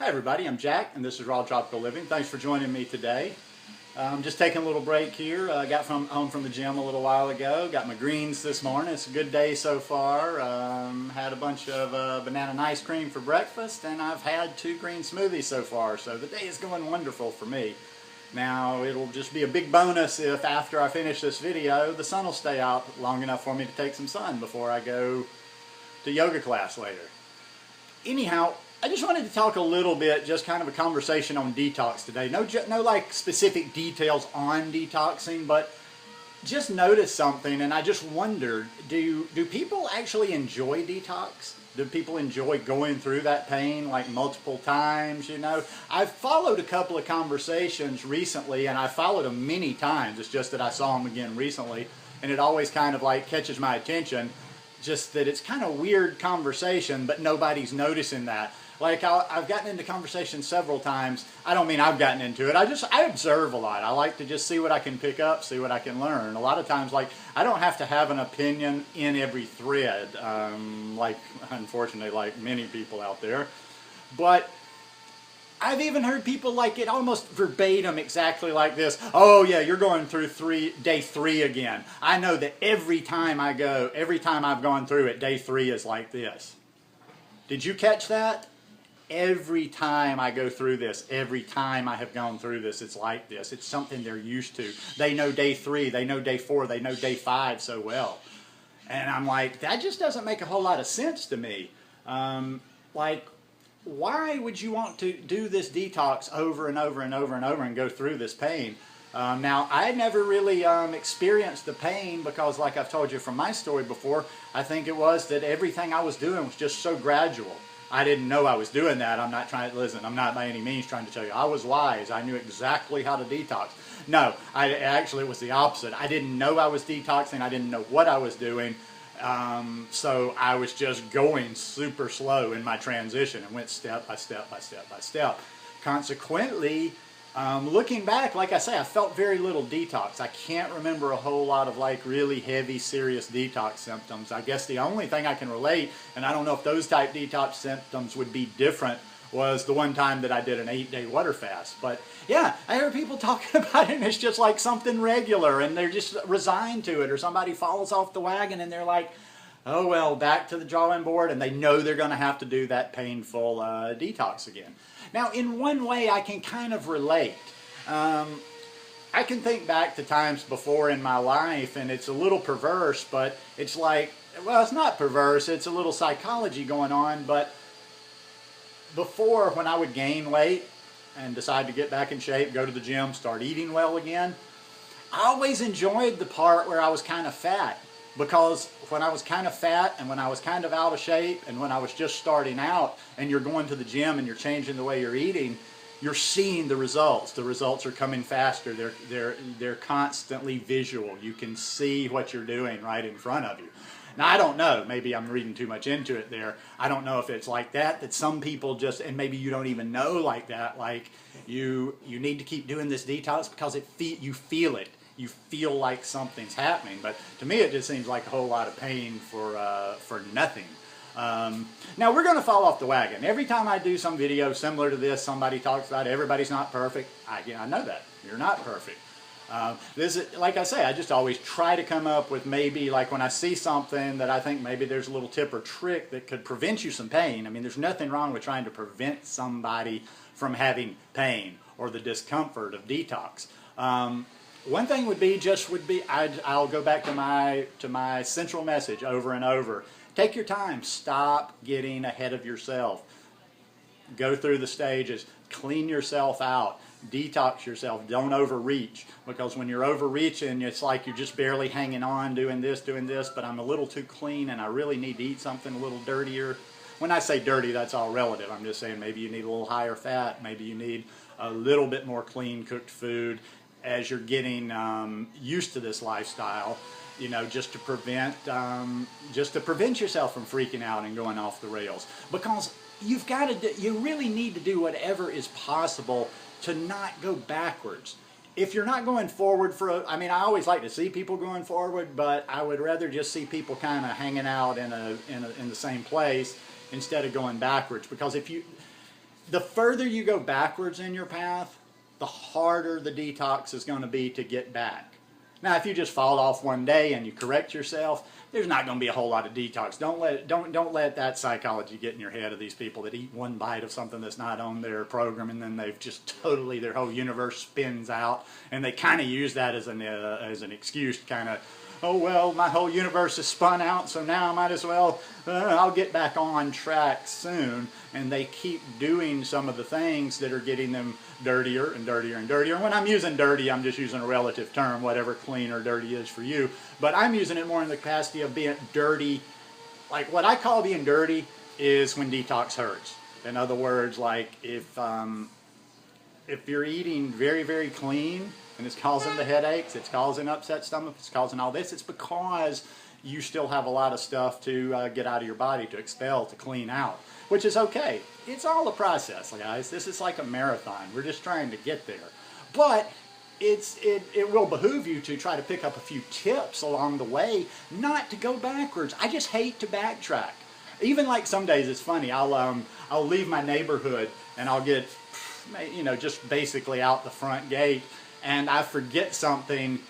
Hi everybody, I'm Jack and this is Raw Tropical Living. Thanks for joining me today. I'm just taking a little break here. I got home from the gym a little while ago. Got my greens this morning. It's a good day so far. Had a bunch of banana and ice cream for breakfast, and I've had 2 green smoothies so far. So the day is going wonderful for me. Now it'll just be a big bonus if after I finish this video the sun will stay out long enough for me to take some sun before I go to yoga class later. Anyhow, I just wanted to talk a little bit, just kind of a conversation on detox today. No like specific details on detoxing, but just noticed something, and I just wondered, do people actually enjoy detox? Do people enjoy going through that pain like multiple times, you know? I've followed a couple of conversations recently, and I followed them many times. It's just that I saw them again recently, and it always kind of like catches my attention, just that it's kind of weird conversation, but nobody's noticing that. Like I've gotten into conversations several times. I don't mean I've gotten into it. I observe a lot. I like to just see what I can pick up, see what I can learn. A lot of times, like, I don't have to have an opinion in every thread, like, unfortunately, like many people out there. But I've even heard people like it almost verbatim exactly like this. Oh yeah, you're going through day 3 again. I know that every time I've gone through it, day 3 is like this. Did you catch that? Every time I go through this, every time I have gone through this, it's like this. It's something they're used to. They know day 3, they know day 4, they know day 5 so well. And I'm like, that just doesn't make a whole lot of sense to me. Like, why would you want to do this detox over and over and over and over and go through this pain? Now, I never really experienced the pain because, like I've told you from my story before, I think it was that everything I was doing was just so gradual. I didn't know I was doing that. I'm not trying to, listen, I'm not by any means trying to tell you I was wise. I knew exactly how to detox. No, it was the opposite. I didn't know I was detoxing. I didn't know what I was doing. So I was just going super slow in my transition and went step by step by step by step. Consequently, looking back, like I say, I felt very little detox. I can't remember a whole lot of like really heavy, serious detox symptoms. I guess the only thing I can relate, and I don't know if those type detox symptoms would be different, was the one time that I did an 8-day water fast. But yeah, I hear people talking about it and it's just like something regular and they're just resigned to it, or somebody falls off the wagon and they're like, oh well, back to the drawing board, and they know they're going to have to do that painful detox again. Now, in one way, I can kind of relate. I can think back to times before in my life, and it's a little perverse, but it's like, well, it's not perverse, it's a little psychology going on, but before, when I would gain weight and decide to get back in shape, go to the gym, start eating well again, I always enjoyed the part where I was kind of fat. Because when I was kind of fat and when I was kind of out of shape and when I was just starting out and you're going to the gym and you're changing the way you're eating, you're seeing the results. The results are coming faster. They're constantly visual. You can see what you're doing right in front of you. Now, I don't know. Maybe I'm reading too much into it there. I don't know if it's like that some people just, and maybe you don't even know like that, like you need to keep doing this detox because you feel it. You feel like something's happening, but to me it just seems like a whole lot of pain for nothing. Now we're going to fall off the wagon. Every time I do some video similar to this, somebody talks about everybody's not perfect. I know that. You're not perfect. This is, like I say, I just always try to come up with maybe, like when I see something that I think maybe there's a little tip or trick that could prevent you some pain. I mean, there's nothing wrong with trying to prevent somebody from having pain or the discomfort of detox. One thing would be I'll go back to my central message over and over. Take your time. Stop getting ahead of yourself. Go through the stages. Clean yourself out. Detox yourself. Don't overreach, because when you're overreaching, it's like you're just barely hanging on, doing this, but I'm a little too clean and I really need to eat something a little dirtier. When I say dirty, that's all relative. I'm just saying maybe you need a little higher fat. Maybe you need a little bit more clean cooked food as you're getting used to this lifestyle, you know, just to prevent yourself from freaking out and going off the rails. Because you really need to do whatever is possible to not go backwards. If you're not going forward I mean, I always like to see people going forward, but I would rather just see people kind of hanging out in the same place instead of going backwards. Because if you, the further you go backwards in your path, the harder the detox is going to be to get back. Now, if you just fall off one day and you correct yourself, there's not going to be a whole lot of detox. Don't let that psychology get in your head of these people that eat one bite of something that's not on their program, and then they've just totally, their whole universe spins out, and they kind of use that as an excuse to kind of, oh well, my whole universe is spun out, so now I might as well, I'll get back on track soon. And they keep doing some of the things that are getting them dirtier and dirtier and dirtier. And when I'm using dirty, I'm just using a relative term, whatever clean or dirty is for you. But I'm using it more in the capacity of being dirty. Like what I call being dirty is when detox hurts. In other words, like if you're eating very, very clean and it's causing the headaches, it's causing upset stomach, it's causing all this, it's because you still have a lot of stuff to get out of your body, to expel, to clean out, which is okay. It's all a process, guys. This is like a marathon. We're just trying to get there. But it will behoove you to try to pick up a few tips along the way, not to go backwards. I just hate to backtrack. Even like some days, it's funny. I'll leave my neighborhood and I'll get, just basically out the front gate, and I forget something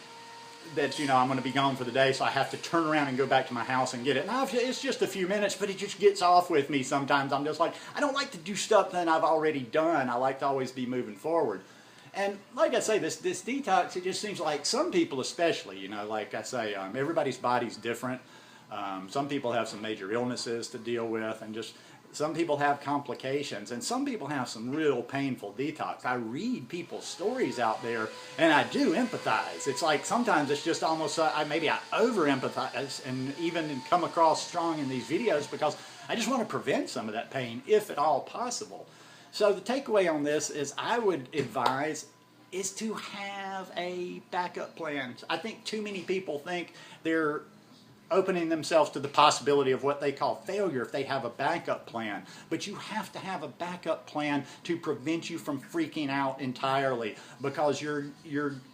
that, I'm going to be gone for the day, so I have to turn around and go back to my house and get it. Now, it's just a few minutes, but it just gets off with me sometimes. I'm just like, I don't like to do stuff that I've already done. I like to always be moving forward. And like I say, this detox, it just seems like some people especially, like I say, everybody's body's different. Some people have some major illnesses to deal with, and just some people have complications, and some people have some real painful detox. I read people's stories out there, and I do empathize. It's like sometimes it's just almost, maybe I over-empathize and even come across strong in these videos because I just want to prevent some of that pain, if at all possible. So the takeaway on this is I would advise is to have a backup plan. I think too many people think they're opening themselves to the possibility of what they call failure if they have a backup plan. But you have to have a backup plan to prevent you from freaking out entirely, because you're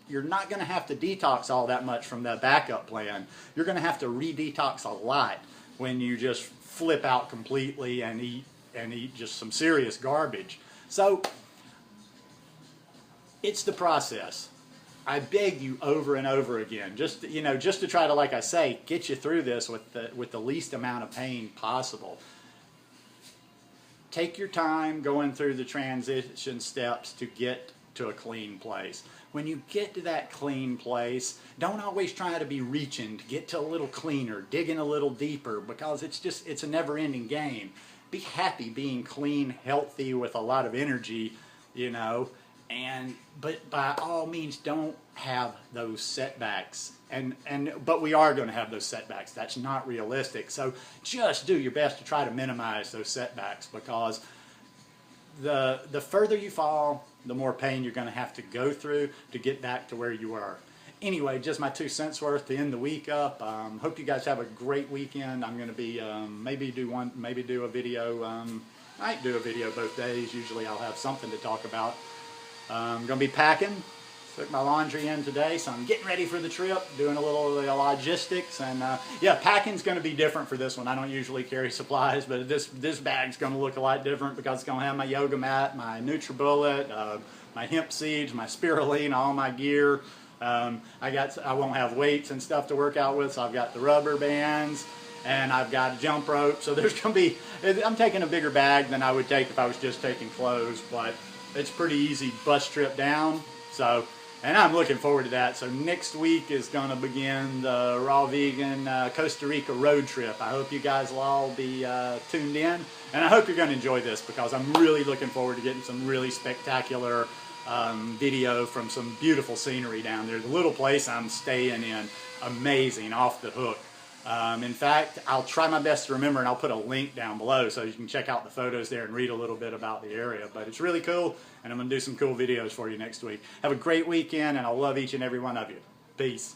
not going to have to detox all that much from the backup plan. You're going to have to re-detox a lot when you just flip out completely and eat just some serious garbage. So it's the process. I beg you over and over again, just to try to, like I say, get you through this with the least amount of pain possible. Take your time going through the transition steps to get to a clean place. When you get to that clean place, don't always try to be reaching to get to a little cleaner, digging a little deeper, because it's a never-ending game. Be happy being clean, healthy, with a lot of energy, but by all means don't have those setbacks, but we are going to have those setbacks. That's not realistic. So just do your best to try to minimize those setbacks, because the further you fall, the more pain you're going to have to go through to get back to where you were. Anyway, just my 2 cents worth to end the week up. Hope you guys have a great weekend. I'm going to be maybe do a video. I might do a video both days. Usually I'll have something to talk about. I'm going to be packing. Took my laundry in today, so I'm getting ready for the trip, doing a little of the logistics. And yeah, packing's going to be different for this one. I don't usually carry supplies, but this bag's going to look a lot different, because it's going to have my yoga mat, my NutriBullet, my hemp seeds, my spirulina, all my gear. I won't have weights and stuff to work out with, so I've got the rubber bands, and I've got a jump rope. So there's going to be, I'm taking a bigger bag than I would take if I was just taking clothes, but it's pretty easy bus trip down. So, and I'm looking forward to that. So next week is going to begin the Raw Vegan Costa Rica road trip. I hope you guys will all be tuned in, and I hope you're going to enjoy this, because I'm really looking forward to getting some really spectacular video from some beautiful scenery down there. The little place I'm staying in, amazing, off the hook. In fact, I'll try my best to remember, and I'll put a link down below so you can check out the photos there and read a little bit about the area. But it's really cool, and I'm going to do some cool videos for you next week. Have a great weekend, and I love each and every one of you. Peace.